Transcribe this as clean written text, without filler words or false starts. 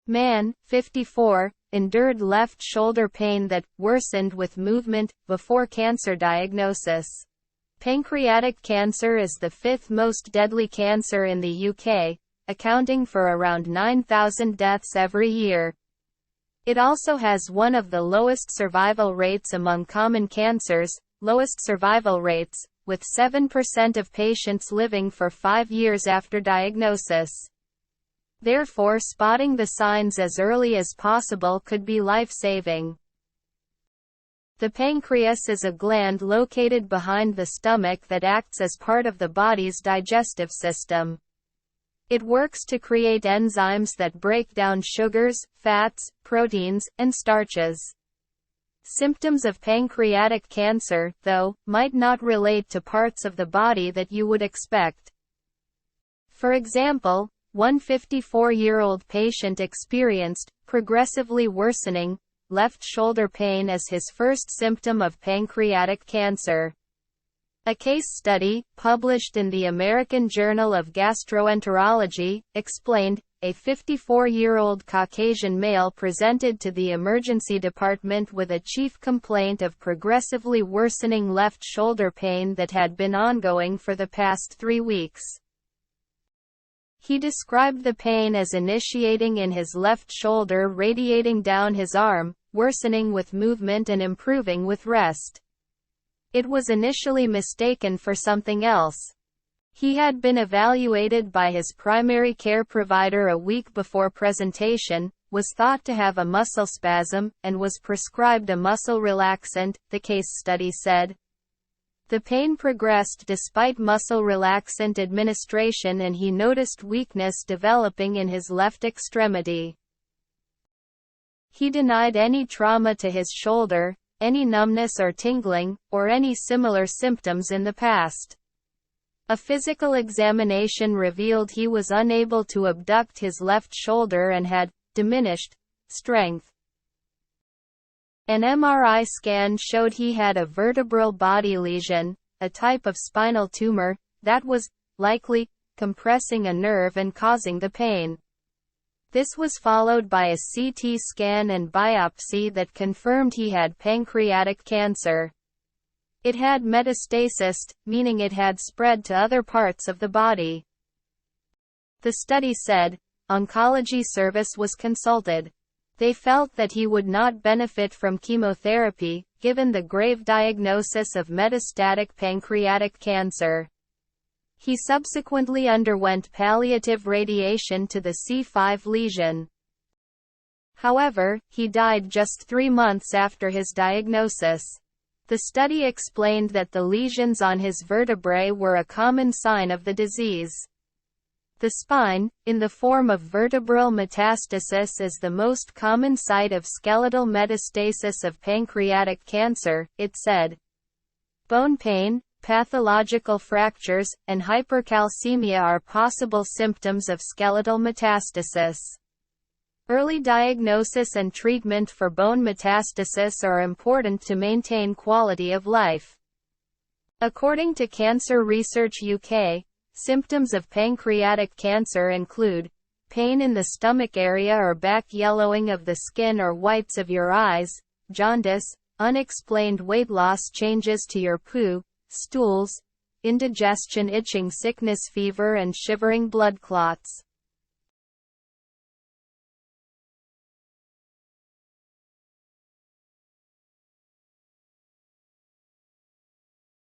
Man, 54, endured left shoulder pain that worsened with movement before cancer diagnosis. Pancreatic cancer is the fifth most deadly cancer in the UK, accounting for around 9,000 deaths every year. It also has one of the lowest survival rates among common cancers, lowest survival rates, with 7% of patients living for 5 years after diagnosis. Therefore, spotting the signs as early as possible could be life-saving. The pancreas is a gland located behind the stomach that acts as part of the body's digestive system. It works to create enzymes that break down sugars, fats, proteins, and starches. Symptoms of pancreatic cancer, though, might not relate to parts of the body that you would expect. For example, one 54-year-old patient experienced progressively worsening left shoulder pain as his first symptom of pancreatic cancer. A case study, published in the American Journal of Gastroenterology, explained, a 54-year-old Caucasian male presented to the emergency department with a chief complaint of progressively worsening left shoulder pain that had been ongoing for the past 3 weeks. He described the pain as initiating in his left shoulder, radiating down his arm, worsening with movement and improving with rest. It was initially mistaken for something else. He had been evaluated by his primary care provider a week before presentation, was thought to have a muscle spasm, and was prescribed a muscle relaxant, the case study said. The pain progressed despite muscle relaxant administration and he noticed weakness developing in his left extremity. He denied any trauma to his shoulder, any numbness or tingling, or any similar symptoms in the past. A physical examination revealed he was unable to abduct his left shoulder and had diminished strength. An MRI scan showed he had a vertebral body lesion, a type of spinal tumor, that was likely compressing a nerve and causing the pain. This was followed by a CT scan and biopsy that confirmed he had pancreatic cancer. It had metastasis, meaning it had spread to other parts of the body. The study said, oncology service was consulted. They felt that he would not benefit from chemotherapy, given the grave diagnosis of metastatic pancreatic cancer. He subsequently underwent palliative radiation to the C5 lesion. However, he died just 3 months after his diagnosis. The study explained that the lesions on his vertebrae were a common sign of the disease. The spine, in the form of vertebral metastasis, is the most common site of skeletal metastasis of pancreatic cancer, it said. Bone pain, pathological fractures, and hypercalcemia are possible symptoms of skeletal metastasis. Early diagnosis and treatment for bone metastasis are important to maintain quality of life. According to Cancer Research UK, symptoms of pancreatic cancer include pain in the stomach area or back, yellowing of the skin or whites of your eyes, jaundice, unexplained weight loss, changes to your poo, stools, indigestion, itching, sickness, fever and shivering, blood clots.